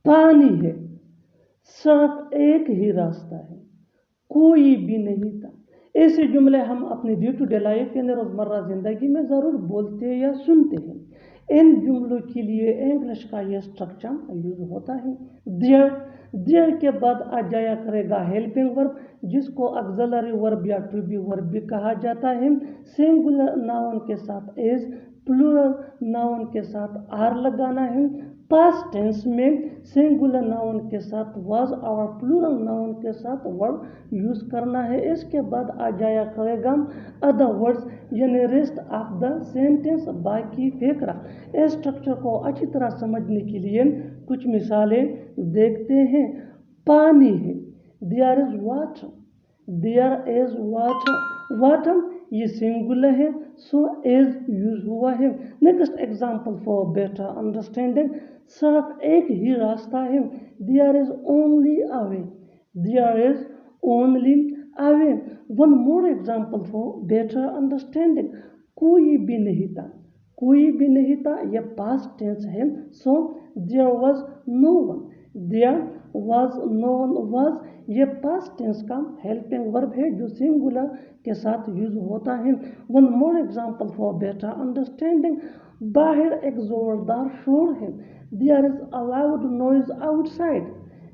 पानी है, सिर्फ एक ही रास्ता है, कोई भी नहीं था। ऐसे जुमले हम अपनी डे टू डे लाइफ यानी रोज़मर्रा ज़िंदगी में ज़रूर बोलते या सुनते हैं। इन जुमलों के लिए इंग्लिश का यह स्ट्रक्चर यूज होता है। देयर के बाद आ जाया करेगा हेल्पिंग वर्ब, जिसको ऑक्सिलरी वर्ब या टू बी वर्ब भी कहा जाता है। सिंगुलर नाउन के साथ इज, प्लूरल नाउन के साथ आर लगाना है। पास्ट टेंस में सिंगुलर नाउन के साथ वाज और प्लूरल नाउन के साथ वर्ब यूज करना है। इसके बाद आ जाया करेगा अदर वर्ड्स यानी रेस्ट ऑफ द सेंटेंस, बाकी फेकरा। इस स्ट्रक्चर को अच्छी तरह समझने के लिए कुछ मिसालें देखते हैं। पानी है, there is water, there is water. Water ये सिंगुलर है, सो इज यूज हुआ है। Next example for better understanding, सिर्फ एक ही रास्ता है, there is only a way, there is only a way. One more example for better understanding, कोई भी नहीं था, कोई भी नहीं था यह पास्ट टेंस है, so there was no one, there was no one. Was ये पास्ट टेंस का हेल्पिंग वर्ब है जो सिंगुलर के साथ यूज होता है। One more example for better understanding, बाहर एक जोरदार शोर है, there is a loud noise outside,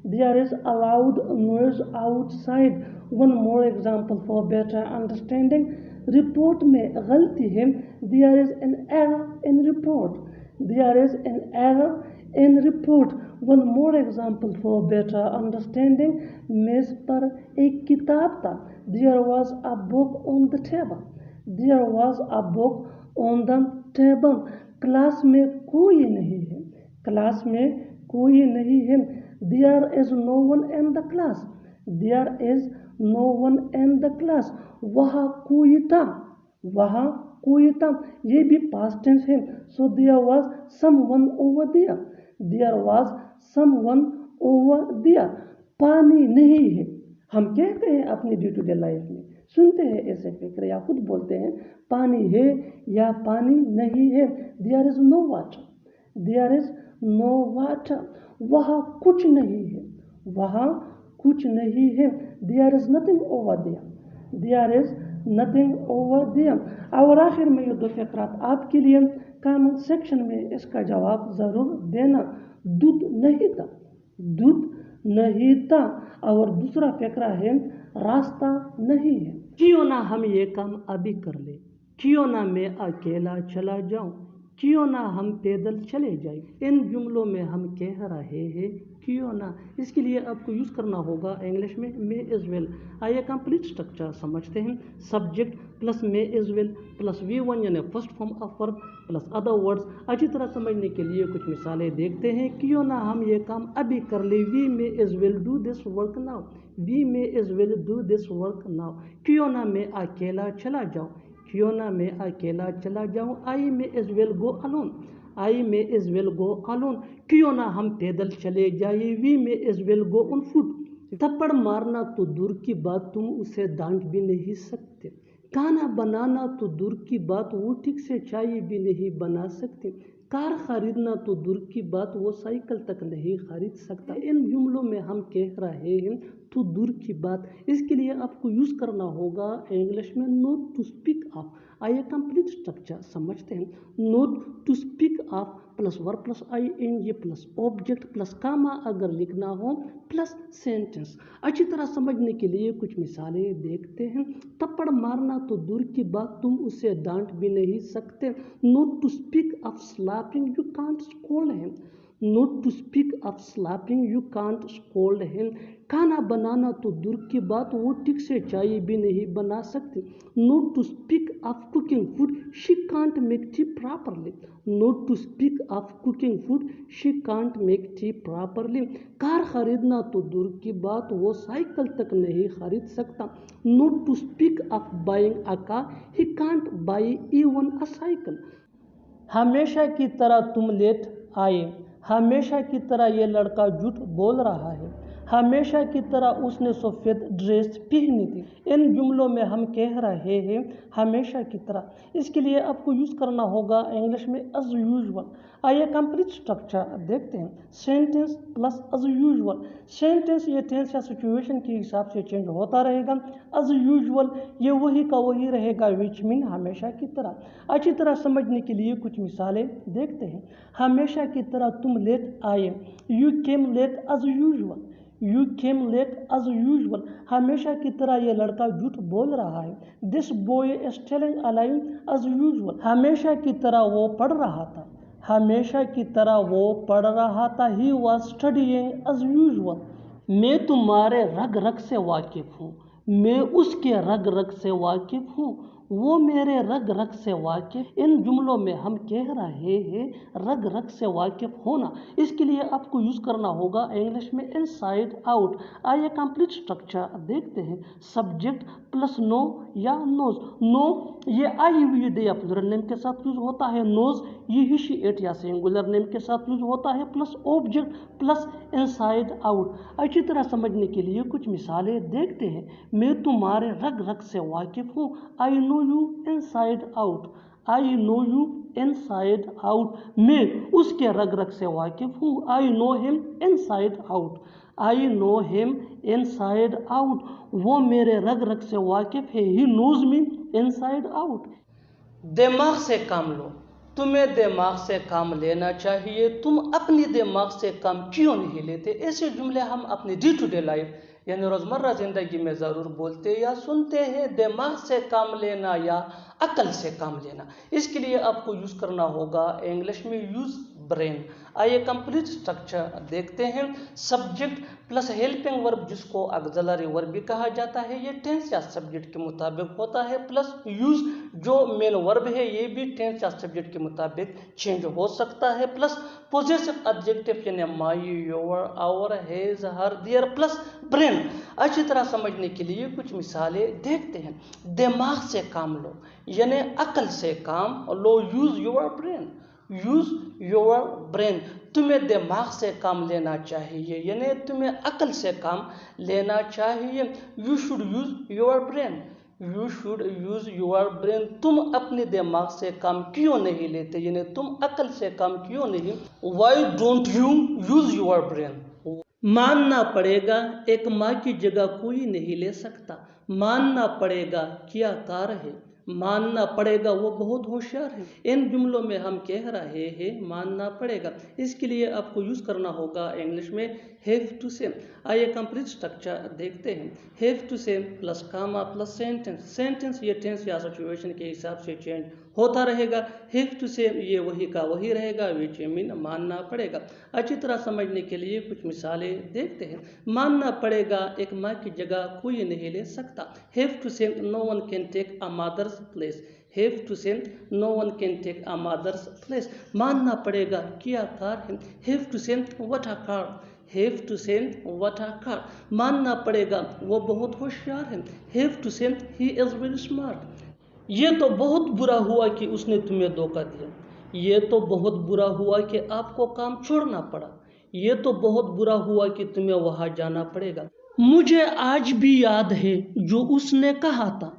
there is a loud noise outside. One more example for better understanding, report में गलती है, there is an error in report, there is an error in report. One more example for better understanding, मेज पर एक किताब था, there was a book on the table, there was a book on the table. Class में कोई नहीं है, class में कोई नहीं है, there is no one in the class, there is no one in the class. वहाँ कोई था, वहाँ कोई था, ये भी पास्ट टेंस है, so there was someone over there, there was someone over there. पानी नहीं है, हम कहते हैं अपनी डे टू डे लाइफ में, सुनते हैं ऐसे फिक्र या खुद बोलते हैं पानी है या पानी नहीं है। There is no water, there is no water. वहाँ कुछ नहीं है, वहाँ कुछ नहीं है, there is nothing over there, there is nothing over there. और आखिर में ये दो फिक्रात आपके लिए, कमेंट सेक्शन में इसका जवाब ज़रूर देना। दूध नहीं था, दूध नहीं था। और दूसरा फिक्रा है रास्ता नहीं है, क्यों ना हम ये काम अभी कर ले, क्यों ना मैं अकेला चला जाऊं, क्यों ना हम पैदल चले जाए। इन जुमलों में हम कह रहे हैं क्यों ना, इसके लिए आपको यूज़ करना होगा इंग्लिश में मे इज़ वेल। आइए कंप्लीट स्ट्रक्चर समझते हैं। सब्जेक्ट प्लस मे इज़ वेल प्लस V1 यानी first form of verb plus other words. अच्छी तरह समझने के लिए कुछ मिसालें देखते हैं। क्यों ना हम ये काम अभी कर ले, we may as well do this work now, we may as well do this work now. क्यों ना मैं अकेला चला जाऊँ, क्यों ना मैं अकेला चला जाऊँ। I may as well go alone, I may as well go alone. क्यों ना हम पैदल चले जाइए, we may as well go on foot. थप्पड़ मारना तो दूर की बात, तुम उसे डांट भी नहीं सकते। खाना बनाना तो दूर की बात, वो ठीक से चाय भी नहीं बना सकते। कार खरीदना तो दूर की बात, वो साइकिल तक नहीं खरीद सकता। इन जुमलों में हम कह रहे हैं तो दूर की बात, इसके लिए आपको यूज़ करना होगा इंग्लिश में नोट टू स्पीक ऑफ। आइए कंप्लीट स्ट्रक्चर समझते हैं। Not to speak of plus verb plus ING plus object plus comma अगर लिखना हो प्लस सेंटेंस। अच्छी तरह समझने के लिए कुछ मिसालें देखते हैं। थप्पड़ मारना तो दूर की बात, तुम उसे डांट भी नहीं सकते। Not to speak of slapping, you can't scold him, not to speak of slapping, you can't scold him. खाना बनाना तो दूर की बात, वो ठीक से चाय भी नहीं बना सकती। Not to speak of cooking food, she can't make tea properly, not to speak of cooking food, she can't make tea properly. Car खरीदना तो दूर की बात, वो साइकिल तक नहीं खरीद सकता। Not to speak of buying a car, he can't buy even a cycle. हमेशा की तरह तुम लेट आए, हमेशा की तरह ये लड़का झूठ बोल रहा है, हमेशा की तरह उसने सफ़ेद ड्रेस पहनी थी। इन जुमलों में हम कह रहे हैं हमेशा की तरह, इसके लिए आपको यूज़ करना होगा इंग्लिश में एज यूजुअल। आइए कंप्लीट स्ट्रक्चर देखते हैं। Sentence plus as usual. Sentence ये टेंस या सिचुएशन के हिसाब से चेंज होता रहेगा। एज यूजुअल ये वही का वही रहेगा, विच मीन हमेशा की तरह। अच्छी तरह समझने के लिए कुछ मिसालें देखते हैं। हमेशा की तरह तुम लेट आए, you came late as usual. You came late as usual, हमेशा की तरह ये लड़का झूठ बोल रहा है। This boy is telling a lie as usual, हमेशा की तरह वो पढ़ रहा था। हमेशा की तरह वो पढ़ रहा था। He was studying as usual. मैं तुम्हारे रग रग से वाकिफ हूँ, मैं उसके रग रग से वाकिफ हूँ, वो मेरे रग रग से वाकिफ। इन जुमलों में हम कह रहे हैं रग रग से वाकिफ होना, इसके लिए आपको यूज़ करना होगा इंग्लिश में इनसाइड आउट। आइए कंप्लीट स्ट्रक्चर देखते हैं। सब्जेक्ट प्लस नो या नोज। नो ये आई हुई दे या प्लूरल नेम के साथ यूज होता है। नोज ये ही शी इट या सिंगुलर नेम के साथ यूज होता है। Plus object plus inside out. अच्छी तरह समझने के लिए कुछ मिसालें देखते हैं। मैं तुम्हारे रग रग से वाकिफ हूँ, I know you inside out. I know you inside out. मैं उसके रग रग से वाकिफ हूँ, I know him inside out. I know him inside out, वो मेरे रग रग से वाकिफ है। He knows me inside out. दिमाग से काम लो, तुम्हें दिमाग से काम लेना चाहिए, तुम अपनी दिमाग से काम क्यों नहीं लेते। ऐसे जुमले हम अपनी डे टू डे लाइफ यानी रोज़मर्रा ज़िंदगी में ज़रूर बोलते या सुनते हैं। दिमाग से काम लेना या अकल से काम लेना, इसके लिए आपको यूज़ करना होगा इंग्लिश में यूज़ ब्रेन। आइए कंप्लीट स्ट्रक्चर देखते हैं। सब्जेक्ट प्लस हेल्पिंग वर्ब, जिसको ऑक्सिलरी वर्ब भी कहा जाता है, ये टेंस या सब्जेक्ट के मुताबिक होता है। प्लस यूज जो मेन वर्ब है, ये भी टेंस या सब्जेक्ट के मुताबिक चेंज हो सकता है। प्लस पोजेसिव एडजेक्टिव यानी my, your, our, his, her, their plus brain. अच्छी तरह समझने के लिए कुछ मिसालें देखते हैं। दिमाग से काम लो यानी अकल से काम लो, use your brain. Use your brain, तुम्हें दिमाग से काम लेना चाहिए यानी तुम्हें अकल से काम लेना चाहिए। You should use your brain. You should use your brain, तुम अपने दिमाग से काम क्यों नहीं लेते यानी तुम अकल से काम क्यों नहीं। Why don't you use your brain. मानना पड़ेगा एक माँ की जगह कोई नहीं ले सकता। मानना पड़ेगा क्या कार है, मानना पड़ेगा वो बहुत होशियार है। इन जुमलों में हम कह रहे हैं मानना पड़ेगा, इसके लिए आपको यूज़ करना होगा इंग्लिश में हैव टू से। आइए कंप्लीट स्ट्रक्चर देखते हैं। हैव टू से plus comma plus sentence. Sentence ये टेंस या सिचुएशन के हिसाब से चेंज होता रहेगा। हैव टू से ये वही का वही रहेगा, विच मीन मानना पड़ेगा। अच्छी तरह समझने के लिए कुछ मिसालें देखते हैं। मानना पड़ेगा एक माँ की जगह कोई नहीं ले सकता। Have to say no one can take a mother's place. Have to say no one can take a mother's place, मानना पड़ेगा क्या कार है। Have to say what a car. Have to say what a car, मानना पड़ेगा वो बहुत होशियार है। हैव टू से ही इज वेरी स्मार्ट। ये तो बहुत बुरा हुआ कि उसने तुम्हें धोखा दिया। ये तो बहुत बुरा हुआ कि आपको काम छोड़ना पड़ा। ये तो बहुत बुरा हुआ कि तुम्हें वहां जाना पड़ेगा। मुझे आज भी याद है जो उसने कहा था।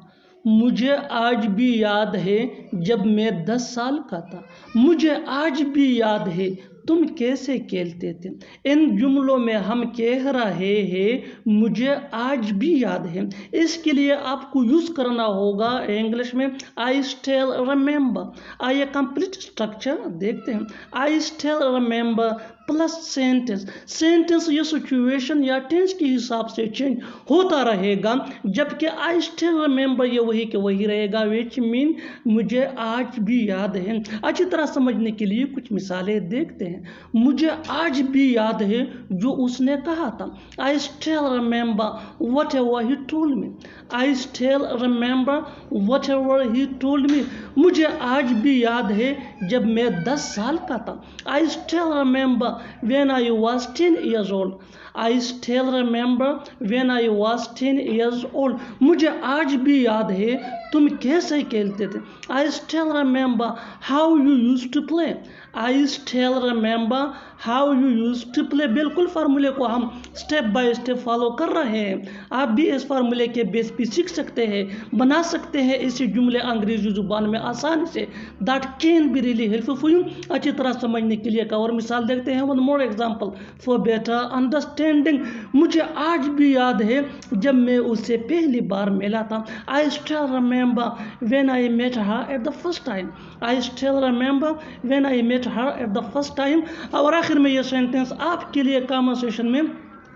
मुझे आज भी याद है जब मैं 10 साल का था। मुझे आज भी याद है तुम कैसे खेलते थे। इन जुमलों में हम कह रहे हैं मुझे आज भी याद है, इसके लिए आपको यूज़ करना होगा इंग्लिश में आई स्टिल रिमेंबर। आइए कंप्लीट स्ट्रक्चर देखते हैं। आई still remember plus sentence. Sentence ये सिचुएशन या टेंस के हिसाब से चेंज होता रहेगा, जबकि आई स्टिल रिमेंबर ये वही के वही रहेगा, विच मीन मुझे आज भी याद है। अच्छी तरह समझने के लिए कुछ मिसालें देखते हैं। मुझे आज भी याद है जो उसने कहा था। I still remember what ever he told me. I still remember what ever he told me, मुझे आज भी याद है जब मैं 10 साल का था। I still remember when I was 10 years old. I still remember when I was 10 years old. मुझे आज भी याद है तुम कैसे खेलते थे। I still remember how you used to play. I still remember how you used to play. बिल्कुल फार्मूले को हम स्टेप बाय स्टेप फॉलो कर रहे हैं। आप भी इस फार्मूले के बेस पे सीख सकते हैं, बना सकते हैं ऐसे जुमले अंग्रेजी जुबान में आसानी से। That can be really helpful for you. अच्छी तरह समझने के लिए एक और मिसाल देखते हैं। One more example for better understanding. मुझे आज भी याद है जब मैं उससे पहली बार मिला था। I still remember when I met her at the first time. I still remember when I met her at the first time. और आखिर में ये सेंटेंस आपके लिए कमेंट सेक्शन में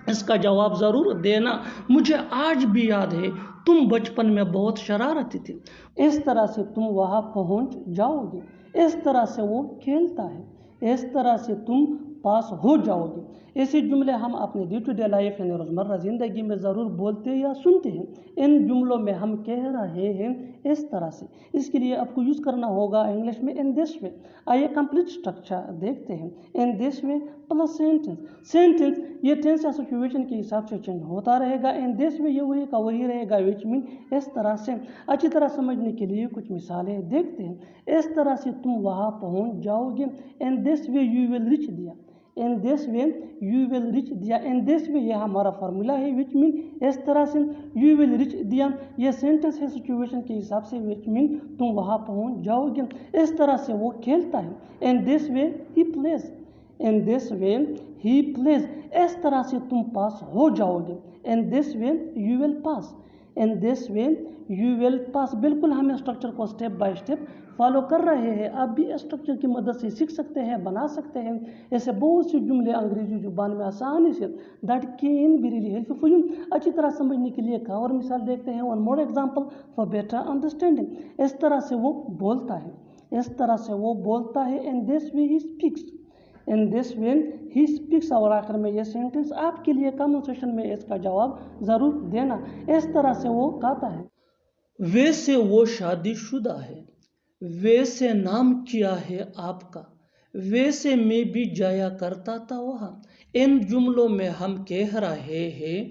इसका जवाब ज़रूर देना। मुझे आज भी याद है तुम बचपन में बहुत शरारती थी। इस तरह से तुम वहाँ पहुँच जाओगे। इस तरह से वो खेलता है। इस तरह से तुम पास हो जाओगे। ऐसे जुमले हम अपने डे टू डे लाइफ यानी रोज़मर्रा ज़िंदगी में ज़रूर बोलते या सुनते हैं। इन जुमलों में हम कह रहे हैं इस तरह से। इसके लिए आपको यूज़ करना होगा इंग्लिश में इन दिस वे। आइए कंप्लीट स्ट्रक्चर देखते हैं। इन this way plus sentence. Sentence ये टेंस या सिचुएशन के हिसाब से चेंज होता रहेगा। इन दिस वे ये वही का वही रहेगा, विच मीन इस तरह से। अच्छी तरह समझने के लिए कुछ मिसालें देखते हैं। इस तरह से तुम वहाँ पहुँच जाओगे। In this way you will reach there. In this way you will reach there. In this वे यह हमारा फार्मूला है, विच मीन इस तरह से। यू विल रिच दिया यह सेंटेंस है सिचुएशन के हिसाब से, विच मीन तुम वहाँ पहुँच जाओगे। इस तरह से वो खेलता है। इन this way he plays. In this way he plays. इस तरह से तुम पास हो जाओगे। In this way you will pass. In this way you will pass. बिल्कुल हम स्ट्रक्चर को स्टेप बाय स्टेप फॉलो कर रहे हैं। आप भी स्ट्रक्चर की मदद से सीख सकते हैं, बना सकते हैं ऐसे बहुत से जुमले अंग्रेजी जुबान में आसानी से। That can be really helpful for you. अच्छी तरह समझने के लिए एक और मिसाल देखते हैं। One more example for better understanding. इस तरह से वो बोलता है। इस तरह से वो बोलता है। इन this way he speaks. In this way he speaks. और आखिर में ये सेंटेंस आपके लिए कमेंट सेक्शन में इसका जवाब ज़रूर देना। इस तरह से वो कहता है। वैसे वो शादीशुदा है। वैसे नाम क्या है आपका। वैसे मैं भी जाया करता था वहाँ। इन जुमलों में हम कह रहे हैं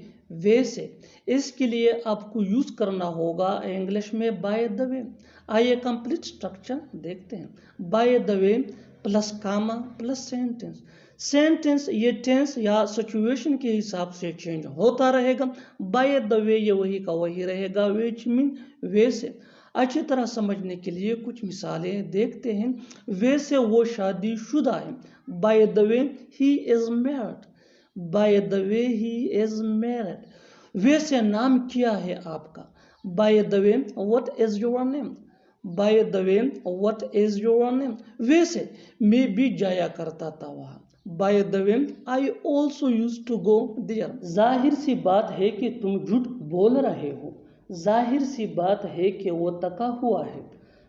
वैसे। इसके लिए आपको यूज़ करना होगा इंग्लिश में बाय द वे। आइए कंप्लीट स्ट्रक्चर देखते हैं। By the way plus comma plus sentence. Sentence ये टेंस या सिचुएशन के हिसाब से चेंज होता रहेगा। बाय द वे ये वही का वही रहेगा, विच मीन वैसे। अच्छी तरह समझने के लिए कुछ मिसालें देखते हैं। वैसे वो शादीशुदा है। By the way he is married. By the way he is married. वैसे नाम क्या है आपका। By the way what is your name. By the way what is your name. वैसे मैं भी जाया करता था वहाँ। By the way I also use to go there. जाहिर सी बात है कि तुम झूठ बोल रहे हो। जाहिर सी बात है कि वो थका हुआ है।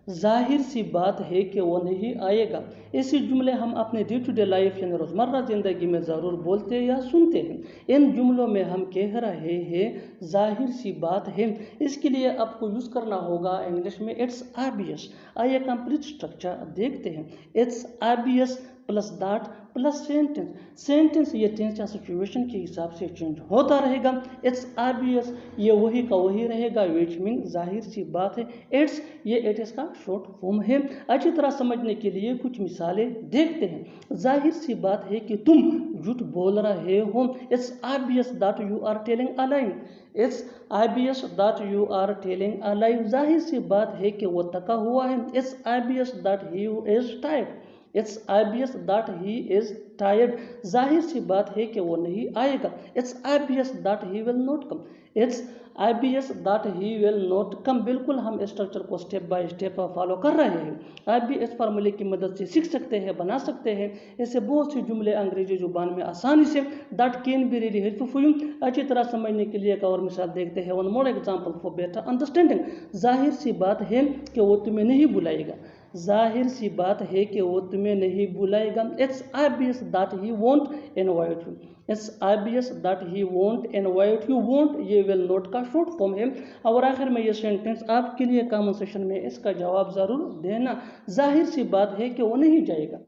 जाहिर सी बात है कि वो नहीं आएगा। ऐसे जुमले हम अपने डे टू डे लाइफ यानी रोज़मर्रा ज़िंदगी में ज़रूर बोलते या सुनते हैं। इन जुमलों में हम कह रहे हैं जाहिर सी बात है। इसके लिए आपको यूज़ करना होगा इंग्लिश में इट्स ऑब्वियस। आइए कंप्लीट स्ट्रक्चर देखते हैं। It's obvious plus that plus sentence. Sentence ये टेंस या सिचुएशन के हिसाब से चेंज होता रहेगा। इट्स ऑब्वियस ये वही का वही रहेगा, विच मीन जाहिर सी बात है। इट्स ये इट इज का शॉर्ट फॉर्म है। अच्छी तरह समझने के लिए कुछ मिसालें देखते हैं। जाहिर सी बात है कि तुम झूठ बोल रहे हो। It's obvious that you are telling a lie. It's obvious that you are telling a lie. जाहिर सी बात है कि वो थका हुआ है। It's obvious that he is tired. It's obvious that he is tired. जाहिर सी बात है कि वो नहीं आएगा। It's obvious that he will not come. It's obvious that he will not come. बिल्कुल हम स्ट्रक्चर को स्टेप बाय स्टेप फॉलो कर रहे हैं। आप भी इस फार्मूले की मदद से सीख सकते हैं, बना सकते हैं ऐसे बहुत से जुमले अंग्रेजी जुबान में आसानी से। That can be really helpful for you. अच्छी तरह समझने के लिए एक और मिसाल देखते हैं। One more example for better understanding. जाहिर सी बात है कि वो तुम्हें नहीं बुलाएगा। जाहिर सी बात है कि वो तुम्हें नहीं बुलाएगा। It's obvious that he won't invite you. It's obvious that he won't invite you. Won't ये विल नॉट का शॉर्ट फॉर्म है। और आखिर में ये सेंटेंस आपके लिए कमेंट सेक्शन में इसका जवाब ज़रूर देना। जाहिर सी बात है कि वो नहीं जाएगा।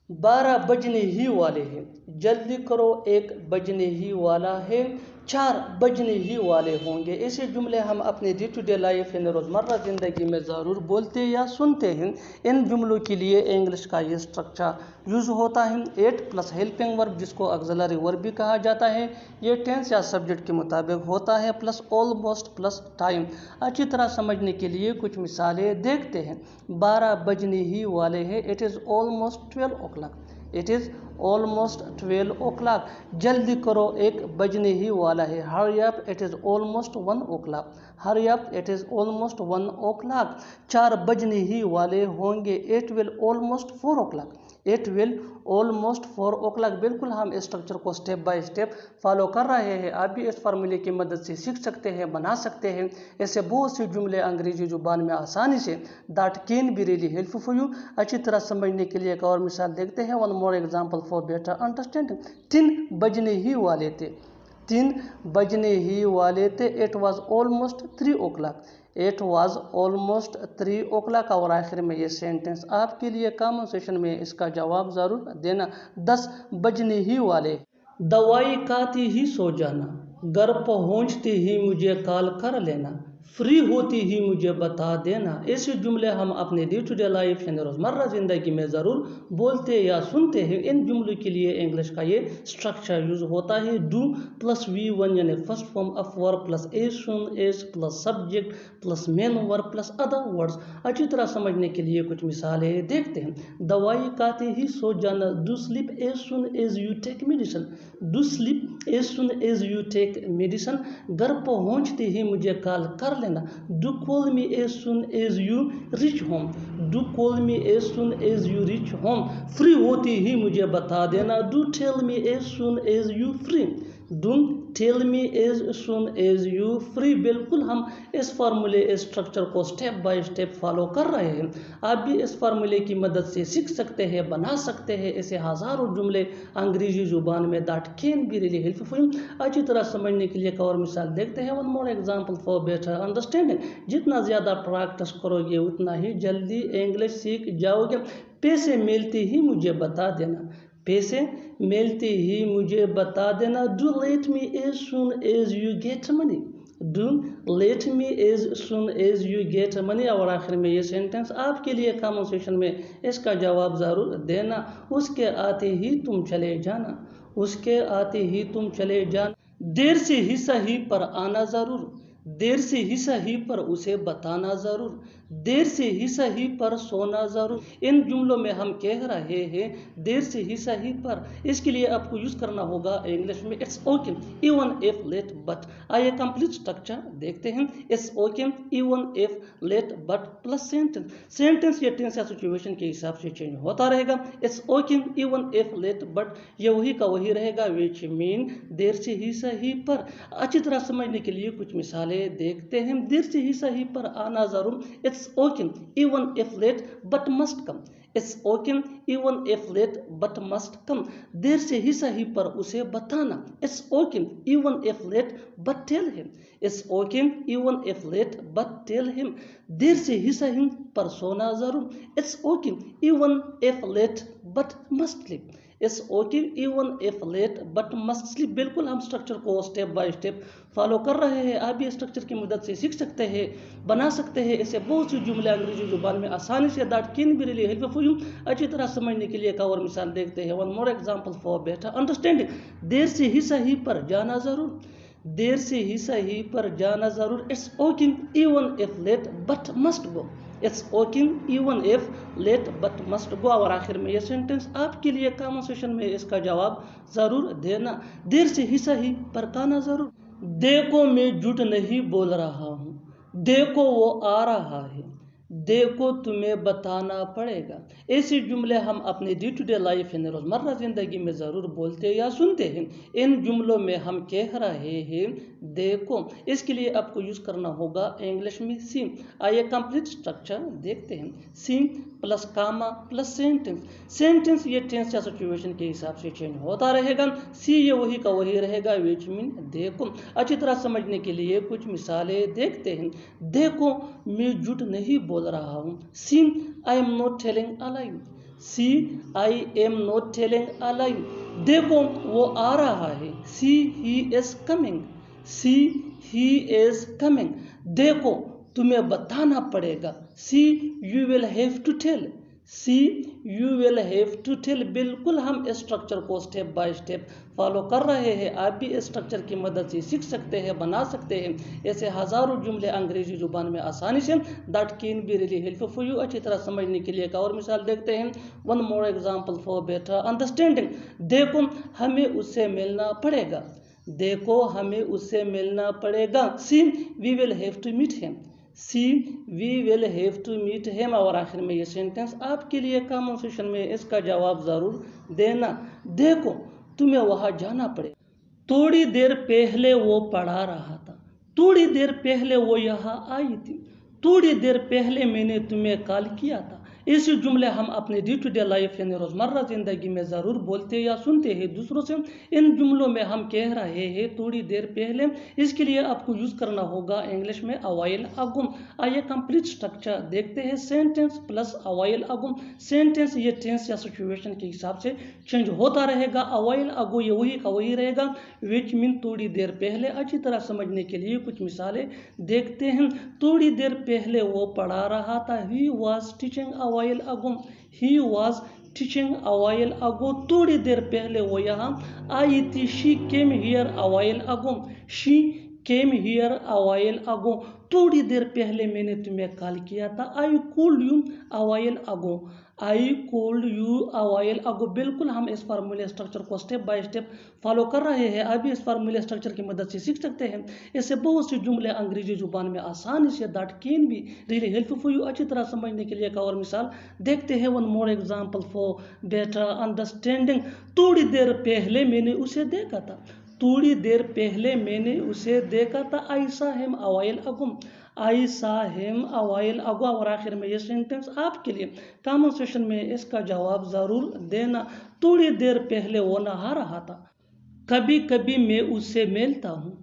12 बजने ही वाले हैं। जल्दी करो 1 बजने ही वाला है। 4 बजने ही वाले होंगे। ऐसे जुमले हम अपने डे टू डे लाइफ यानी रोज़मर्रा ज़िंदगी में ज़रूर बोलते या सुनते हैं। इन जुमलों के लिए इंग्लिश का ये स्ट्रक्चर यूज़ होता है। 8 प्लस हेल्पिंग वर्ब जिसको ऑक्सिलरी वर्ब भी कहा जाता है। ये टेंस या सब्जेक्ट के मुताबिक होता है, प्लस ऑलमोस्ट प्लस टाइम। अच्छी तरह समझने के लिए कुछ मिसालें देखते हैं। 12 बजने ही वाले हैं। It is almost 12 o'clock। It is almost 12 o'clock। जल्दी करो, 1 बजने ही वाला है। Hurry up, it is almost 1 o'clock। Hurry up, it is almost 1 o'clock। 4 बजने ही वाले होंगे। It will almost 4 o'clock। It will almost 4 o'clock। बिल्कुल हम इस स्ट्रक्चर को स्टेप बाय स्टेप फॉलो कर रहे हैं। आप भी इस फार्मूले की मदद से सीख सकते हैं, बना सकते हैं। ऐसे बहुत से जुमले अंग्रेजी जुबान में आसानी say that can be really helpful for you. अच्छी तरह समझने के लिए एक और मिसाल देखते हैं। One more example for better understanding. 3 बजने ही वाले थे। 3 बजने ही वाले थे। It was almost 3 o'clock। It was almost 3 o'clock। और आखिर में ये सेंटेंस आपके लिए कॉमन सेशन में इसका जवाब ज़रूर देना। 10 बजने ही वाले। दवाई खाती ही सो जाना, घर पहुंचते ही मुझे कॉल कर लेना, फ्री होती ही मुझे बता देना। ऐसे जुमले हम अपने डे टू डे लाइफ यानी रोज़मर्रा ज़िंदगी में ज़रूर बोलते या सुनते हैं। इन जुमलों के लिए इंग्लिश का ये स्ट्रक्चर यूज़ होता है। डू प्लस V1 यानी first form of verb plus as soon as plus subject plus main verb plus other words. अच्छी तरह समझने के लिए कुछ मिसालें देखते हैं। दवाई खाते ही सो जाना, do sleep as soon as you take medicine. Do sleep as soon as you take medicine. घर पहुंचते ही मुझे कॉल कर लेना, do call me as soon as you reach home. Do call me as soon as you reach home. Free होती ही मुझे बता देना, do tell me as soon as you free. Do tell me as soon as you free. बिल्कुल हम इस फार्मूले इस स्ट्रक्चर को स्टेप बाय स्टेप फॉलो कर रहे हैं। आप भी इस फार्मूले की मदद से सीख सकते हैं, बना सकते हैं ऐसे हज़ारों जुमले अंग्रेजी जुबान में that can be really helpful. अच्छी तरह समझने के लिए एक और मिसाल देखते हैं। One more example for better understanding. जितना ज़्यादा प्रैक्टिस करोगे उतना ही जल्दी इंग्लिश सीख जाओगे। पैसे मिलते ही मुझे बता देना, पैसे मिलते ही मुझे बता देना। Do let me as soon as you get money. Do let me as soon as you get money. और आखिर में ये सेंटेंस आपके लिए कॉमन सेशन में इसका जवाब ज़रूर देना। उसके आते ही तुम चले जाना, उसके आते ही तुम चले जाना। देर से ही सही पर आना ज़रूर, देर से ही सही पर उसे बताना ज़रूर, देर से ही सही पर सोना ज़रूर। इन जुमलों में हम कह रहे हैं देर से ही सही पर। इसके लिए आपको यूज़ करना होगा इंग्लिश में it's okay even if late but. आइए कंप्लीट स्ट्रक्चर देखते हैं। It's okay even if late but plus sentence. Sentence या टेंस या सिचुएशन के हिसाब से चेंज होता रहेगा। It's okay even if late but ये वही का वही रहेगा, विच मीन देर से ही सही पर। अच्छी तरह समझने के लिए कुछ मिसालें देखते हैं। देर से ही सही पर आना ज़रूर। It's okay even if late but must come. It's okay even if late but must come. देर से ही सही पर उसे बताना। It's okay even if late but tell him. It's okay even if late but tell him. देर से ही सही पर सोना ज़रूर। It's okay even if late but must sleep. It's okay even if late but must sleep. बिल्कुल हम structure को स्टेप बाय स्टेप फॉलो कर रहे हैं। आप भी स्ट्रक्चर की मदद से सीख सकते हैं, बना सकते हैं ऐसे बहुत सी जुमले अंग्रेजी जुबान में आसानी say that can be really helpful for you. अच्छी तरह समझने के लिए एक और मिसाल देखते हैं। One more example for better understanding. देर से ही सही पर जाना ज़रूर, देर से ही सही पर जाना ज़रूर। It's okay even if late but must go. It's okay even if late but must go. और आखिर में ये सेंटेंस आपके लिए कॉमन सेशन में इसका जवाब ज़रूर देना। देर से ही सही पर कहना ज़रूर। देखो मैं झूठ नहीं बोल रहा हूँ, देखो वो आ रहा है, देखो तुम्हें बताना पड़ेगा। ऐसे जुमले हम अपने डे टू डे लाइफ यानी रोज़मर्रा ज़िंदगी में ज़रूर बोलते या सुनते हैं। इन जुमलों में हम कह रहे हैं देखो। इसके लिए आपको यूज़ करना होगा इंग्लिश में सी। आइए कंप्लीट स्ट्रक्चर देखते हैं। C plus comma plus sentence. Sentence ये टेंस या सिचुएशन के हिसाब से चेंज होता रहेगा। सी ये वही का वही रहेगा, विच मीन देखो। अच्छी तरह समझने के लिए कुछ मिसालें देखते हैं। देखो मैं झूठ नहीं बोल रहा हूँ। See I am not telling a lie. See I am not telling a lie. देखो वो आ रहा है। See he is coming. See he is coming. देखो तुम्हें बताना पड़ेगा। See you will have to tell. See you will have to tell. बिल्कुल हम इस स्ट्रक्चर को स्टेप बाय स्टेप फॉलो कर रहे हैं। आप भी इस स्ट्रक्चर की मदद से सीख सकते हैं, बना सकते हैं ऐसे हज़ारों जुमले अंग्रेजी जुबान में आसानी से। That can be really helpful for you. अच्छी तरह समझने के लिए एक और मिसाल देखते हैं। One more example for better understanding. देखो हमें उससे मिलना पड़ेगा। देखो हमें उससे मिलना पड़ेगा। See we will have to meet him. See we will have to meet him. और आखिर में ये सेंटेंस आपके लिए कॉमन सेशन में इसका जवाब ज़रूर देना। देखो तुम्हें वहाँ जाना पड़ेगा। थोड़ी देर पहले वो पढ़ा रहा था। थोड़ी देर पहले वो यहाँ आई थी। थोड़ी देर पहले मैंने तुम्हें कॉल किया था। ऐसे जुमले हम अपने डे टू डे लाइफ यानी रोज़मर्रा ज़िंदगी में ज़रूर बोलते या सुनते हैं दूसरों से। इन जुमलों में हम कह रहे हैं थोड़ी देर पहले। इसके लिए आपको यूज़ करना होगा इंग्लिश में अ व्हाइल अगो। आइए कंप्लीट स्ट्रक्चर देखते हैं। सेंटेंस प्लस अ व्हाइल अगो। सेंटेंस ये टेंस या सिचुएशन के हिसाब से चेंज होता रहेगा। अ व्हाइल अगो ये वही का वही रहेगा, विच मीन थोड़ी देर पहले। अच्छी तरह समझने के लिए कुछ मिसालें देखते हैं। थोड़ी देर पहले वो पढ़ा रहा था। He was teaching a while ago. He was teaching a while ago. थोड़ी देर पहले वो यहाँ आई थी। She came here a while ago. She came here a while ago. थोड़ी देर पहले मैंने तुम्हें कॉल किया था। I called you a while ago. I called you a while ago. बिल्कुल हम इस फार्मूले स्ट्रक्चर को स्टेप बाय स्टेप फॉलो कर रहे हैं। आप भी इस फार्मूले स्ट्रक्चर की मदद से सीख सकते हैं। इससे बहुत से जुमले अंग्रेजी जुबान में आसानी say that can be really helpful for you. अच्छी तरह समझने के लिए एक और मिसाल देखते हैं। One more example for better understanding. थोड़ी देर पहले मैंने उसे देखा था। थोड़ी देर पहले मैंने उसे देखा था। आई सा हिम अ व्हाइल अगो। आई सा हिम अ व्हाइल अगो। और आखिर में ये सेंटेंस आपके लिए कॉमन सेशन में इसका जवाब ज़रूर देना। थोड़ी देर पहले वो नहा रहा था। कभी कभी मैं उससे मिलता हूँ।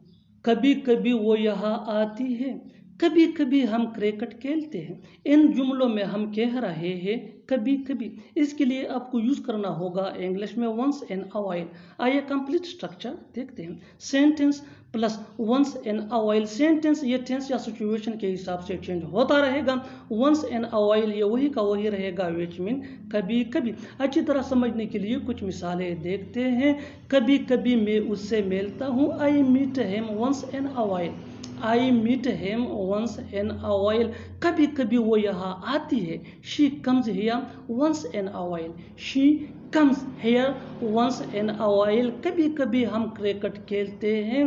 कभी कभी वो यहाँ आती है। कभी कभी हम क्रिकेट खेलते हैं। इन जुमलों में हम कह रहे हैं कभी कभी। इसके लिए आपको यूज़ करना होगा इंग्लिश में वंस इन अ व्हाइल। आइए कंप्लीट स्ट्रक्चर देखते हैं। Sentence plus once in a while. Sentence ये टेंस या सिचुएशन के हिसाब से चेंज होता रहेगा। वंस इन अ व्हाइल ये वही का वही रहेगा, विच मीन कभी कभी। अच्छी तरह समझने के लिए कुछ मिसालें देखते हैं। कभी कभी मैं उससे मिलता हूँ। I meet him once in a while. I meet him once in a while. कभी कभी वो यहाँ आती है। She comes here once in a while. She comes here once in a while. कभी कभी हम क्रिकेट खेलते हैं।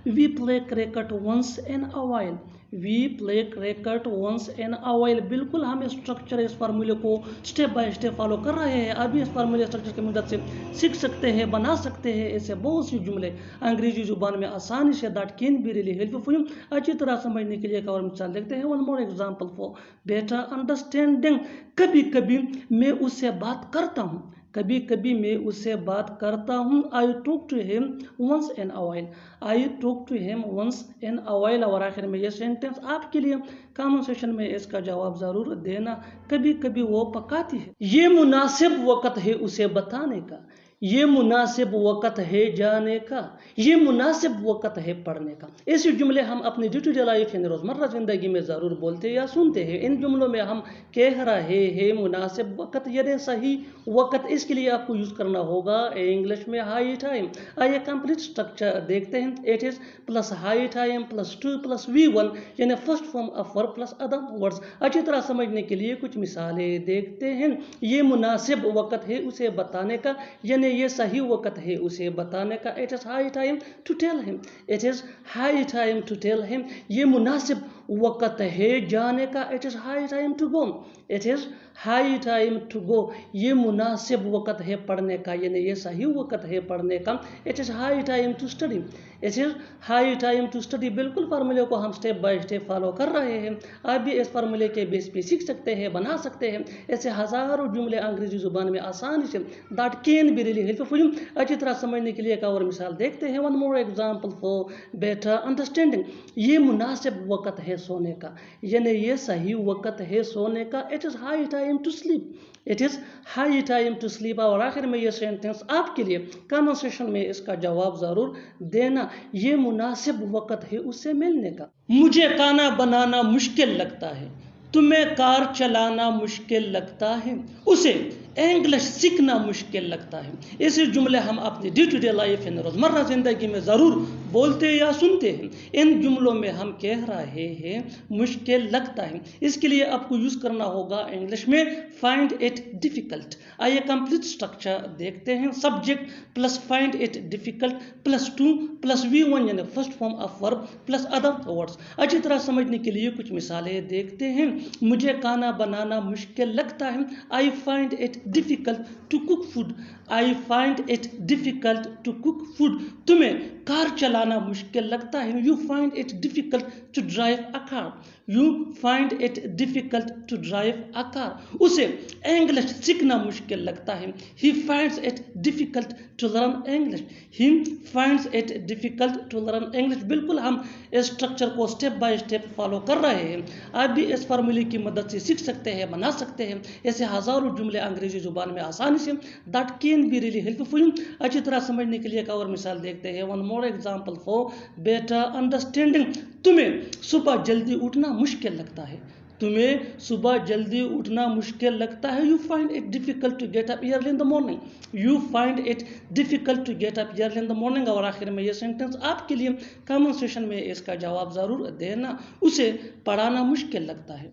We play cricket once in a while. We play cricket once in a while. बिल्कुल हम स्ट्रक्चर इस फार्मूले को स्टेप बाय स्टेप फॉलो कर रहे हैं। अभी इस फार्मूले स्ट्रक्चर की मदद से सीख सकते हैं, बना सकते हैं ऐसे बहुत सी जुमले अंग्रेजी जुबान में आसानी से। That can be really helpful for you. अच्छी तरह समझने के लिए एक और मिसाल देखते हैं। One more example for better understanding. कभी कभी मैं उससे बात करता हूँ। कभी कभी मैं उससे बात करता हूँ। I talk to him once in a while. I talk to him once in a while. और आखिर में ये सेंटेंस आपके लिए कॉमन सेशन में इसका जवाब ज़रूर देना। कभी कभी वो पकाती है। ये मुनासिब वक़्त है उसे बताने का। ये मुनासिब वक़्त है जाने का। ये मुनासिब वक़्त है पढ़ने का। ऐसे जुमले हम अपने डे टू डे लाइफ यानी रोज़मर्रा ज़िंदगी में ज़रूर बोलते या सुनते हैं। इन जुमलों में हम कह रहे हैं मुनासिब वक़्त यानी सही वक़्त। इसके लिए आपको यूज़ करना होगा इंग्लिश में हाई टाइम। आइए कंप्लीट स्ट्रक्चर देखते हैं। It is plus high time plus two plus V1 यानी first form of verb plus other words. अच्छी तरह समझने के लिए कुछ मिसालें देखते हैं। ये मुनासिब वक़्त है उसे बताने का यानी ये सही वक़्त है उसे बताने का। It is high time to tell him. It is high time to tell him. ये मुनासिब वक़्त है जाने का। It is high time to go. It is high time to go. ये मुनासिब वक़्त है पढ़ने का यानी ये सही वक़्त है पढ़ने का। It is high time to study. It is high time to study. बिल्कुल फार्मूले को हम स्टेप बाय स्टेप फॉलो कर रहे हैं। आप भी इस फार्मूले के बेस पे सीख सकते हैं, बना सकते हैं ऐसे हज़ारों जुमले अंग्रेजी ज़ुबान में आसानी से। That can be really helpful for you. अच्छी तरह समझने के लिए एक और मिसाल देखते हैं। One more example for better understanding. ये मुनासिब वक़्त है सोने का यानी ये सही वक़्त है सोने का। It is high time to sleep. It is high time to sleep. और आखिर में ये सेंटेंस आपके लिए कमेंट सेक्शन में इसका जवाब ज़रूर देना। ये मुनासिब वक्त है उसे मिलने का। मुझे खाना बनाना मुश्किल लगता है, तुम्हें कार चलाना मुश्किल लगता है, उसे इंग्लिश सीखना मुश्किल लगता है। ऐसे जुमले हम अपनी डे टू डे लाइफ यानी रोज़मर्रा ज़िंदगी में ज़रूर बोलते या सुनते हैं। इन जुमलों में हम कह रहे हैं मुश्किल लगता है, इसके लिए आपको यूज़ करना होगा इंग्लिश में फाइंड इट डिफ़िकल्ट। आइए कंप्लीट स्ट्रक्चर देखते हैं। Subject plus find it difficult plus two plus V1 यानी first form of verb plus other words. अच्छी तरह समझने के लिए कुछ मिसालें देखते हैं। मुझे खाना बनाना मुश्किल लगता है, I find it difficult to cook food, I find it difficult to cook food. तुम्हें कार चलाना मुश्किल लगता है, you find it difficult to drive a car, you find it difficult to drive a car. उसे English सीखना मुश्किल लगता है, he finds it difficult to learn English, he finds it difficult to learn English. बिल्कुल हम इस structure को step by step follow कर रहे हैं। आप भी इस फार्मूले की मदद से सीख सकते हैं, बना सकते हैं ऐसे हज़ारों जुमले अंग्रेजी जुबान में आसानी से। That can be really helpful for you. अच्छी तरह समझने के लिए एक और मिसाल देखते हैं। One more example for better understanding. तुम्हें सुबह जल्दी उठना मुश्किल लगता है, तुम्हें सुबह जल्दी उठना मुश्किल लगता है, you find it difficult to get up early in the morning, you find it difficult to get up early in the morning. और आखिर में ये सेंटेंस आपके लिए कमेंट सेक्शन में इसका जवाब ज़रूर देना। उसे पढ़ाना मुश्किल लगता है,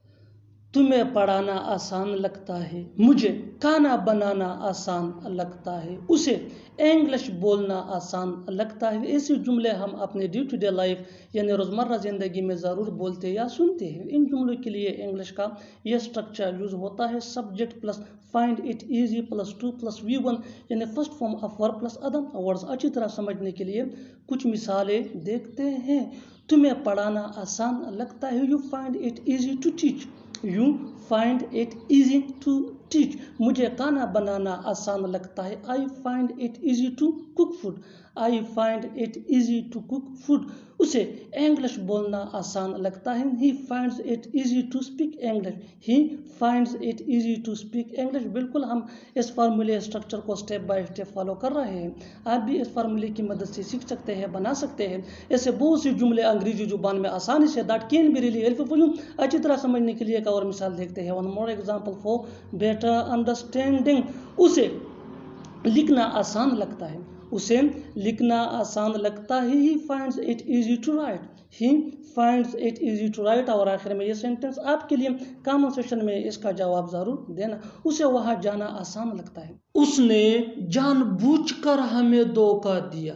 तुम्हें पढ़ाना आसान लगता है, मुझे खाना बनाना आसान लगता है, उसे इंग्लिश बोलना आसान लगता है। ऐसे जुमले हम अपने डे टू डे लाइफ यानी रोज़मर्रा ज़िंदगी में ज़रूर बोलते या सुनते हैं। इन जुमलों के लिए इंग्लिश का यह स्ट्रक्चर यूज़ होता है। Subject plus find it easy plus two plus V1 यानी first form of verb plus other words. अच्छी तरह समझने के लिए कुछ मिसालें देखते हैं। तुम्हें पढ़ाना आसान लगता है, you find it easy to teach, you find it easy to teach. मुझे खाना बनाना आसान लगता है, I find it easy to cook food, I find it easy to cook food. उसे इंग्लिश बोलना आसान लगता है, he finds it easy to speak English, he finds it easy to speak English. बिल्कुल हम इस फार्मूले स्ट्रक्चर को स्टेप बाय स्टेप फॉलो कर रहे हैं। आप भी इस फार्मूले की मदद से सीख सकते हैं, बना सकते हैं ऐसे बहुत से जुमले अंग्रेजी जुबान में आसानी से। That can be really helpful for you. अच्छी तरह समझने के लिए एक और मिसाल देखते हैं। One more example for better understanding. उसे लिखना आसान लगता है, उसे लिखना आसान लगता है, he finds it easy to write, he finds it easy to write. और आखिर में ये सेंटेंस आपके लिए कमेंट सेक्शन में इसका जवाब ज़रूर देना। उसे वहाँ जाना आसान लगता है, उसने जानबूझकर हमें धोखा दिया,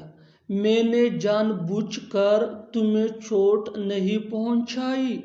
मैंने जानबूझकर तुम्हें चोट नहीं पहुंचाई,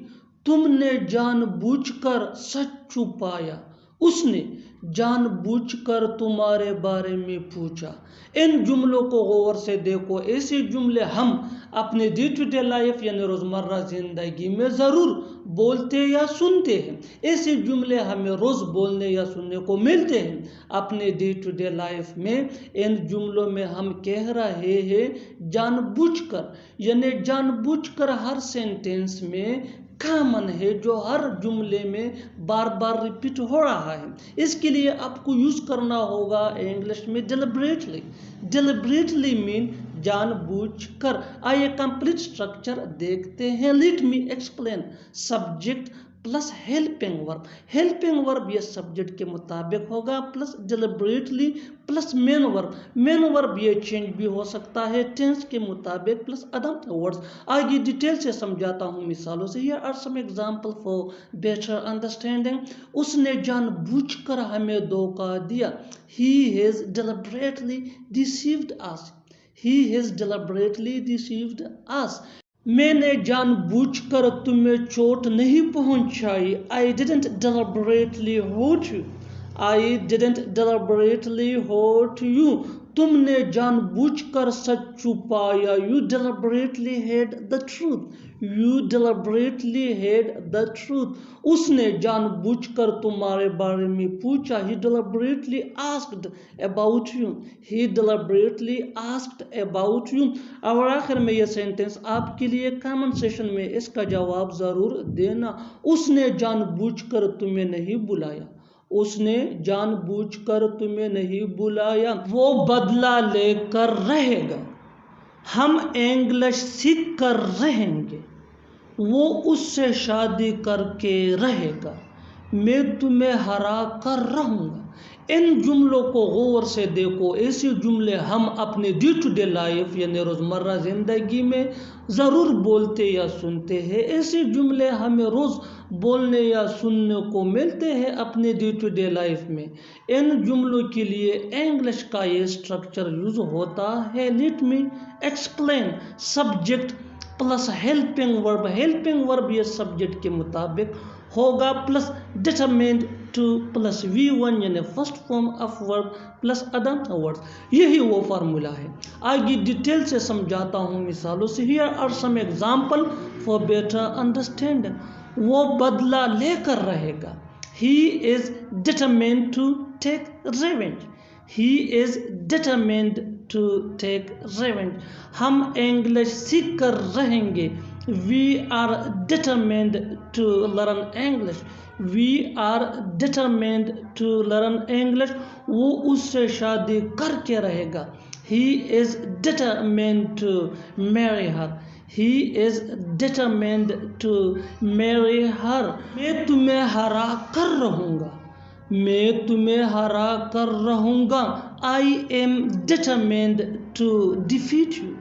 तुमने जानबूझकर सच छुपाया, उसने जानबूझकर तुम्हारे बारे में पूछा। इन जुमलों को गौर से देखो। ऐसे जुमले हम अपने डे टू डे लाइफ यानी रोज़मर्रा ज़िंदगी में ज़रूर बोलते या सुनते हैं। ऐसे जुमले हमें रोज़ बोलने या सुनने को मिलते हैं अपने डे टू डे लाइफ में। इन जुमलों में हम कह रहे हैं जानबूझकर, यानी जानबूझकर हर सेंटेंस में कॉमन है, जो हर जुमले में बार बार रिपीट हो रहा है। इसके लिए आपको यूज़ करना होगा इंग्लिश में डिलिबरेटली। डिलिबरेटली मीन जानबूझकर। आइए कंप्लीट स्ट्रक्चर देखते हैं। Let me explain. Subject plus helping verb, helping verb ये सब्जेक्ट के मुताबिक होगा, plus deliberately plus main verb, main verb ये चेंज भी हो सकता है टेंस के मुताबिक, प्लस अदर वर्ड्स। आगे डिटेल से समझाता हूँ मिसालों से। Here are some example for better understanding. उसने जानबूझकर हमें धोखा दिया, he has deliberately deceived us, he has deliberately deceived us. मैंने जानबूझकर तुम्हें चोट नहीं पहुंचाई, I didn't deliberately hurt you, I didn't deliberately hurt you. तुमने जानबूझकर सच छुपाया, you deliberately hid the truth, you deliberately hid the truth. उसने जानबूझकर तुम्हारे बारे में पूछा, he deliberately asked about you, he deliberately asked about you. और आखिर में यह सेंटेंस आपके लिए कमेंट सेक्शन में इसका जवाब ज़रूर देना। उसने जानबूझकर तुम्हें नहीं बुलाया, उसने जानबूझकर तुम्हें नहीं बुलाया, वो बदला लेकर रहेगा। हम इंग्लिश सीख कर रहेंगे, वो उससे शादी करके रहेगा। मैं तुम्हें हरा कर रहूँगा। इन जुमलों को गौर से देखो। ऐसे जुमले हम अपने डे टू डे लाइफ यानी रोज़मर्रा ज़िंदगी में ज़रूर बोलते या सुनते हैं। ऐसे जुमले हमें रोज़ बोलने या सुनने को मिलते हैं अपने डे टू डे लाइफ में। इन जुमलों के लिए इंग्लिश का ये स्ट्रक्चर यूज़ होता है। Late me explain. Subject plus helping verb. Helping verb ये सब्जेक्ट के मुताबिक होगा plus determined two plus V1 यानी first form of verb plus other words. यही वो फार्मूला है। आगे डिटेल से समझाता हूँ मिसालों से। Here are some example for better understanding. वो बदला लेकर रहेगा। He is determined to take revenge. He is determined to take revenge. हम इंग्लिश सीख कर रहेंगे। We are determined to learn English. We are determined to learn English. वो उससे शादी करके रहेगा। He is determined to marry her. He is determined to marry her. मैं तुम्हें हरा कर रहूँगा। मैं तुम्हें हरा कर रहूँगा। I am determined to defeat you.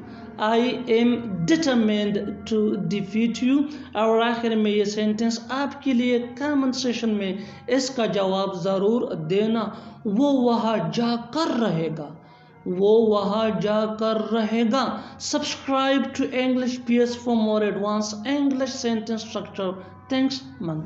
I am determined to defeat you. और आखिर में ये सेंटेंस आपके लिए कमेंट सेशन में इसका जवाब ज़रूर देना। वो वहाँ जाकर रहेगा। वो वहाँ जाकर रहेगा। Subscribe to English PS for more advanced English sentence structure. Thanks, man.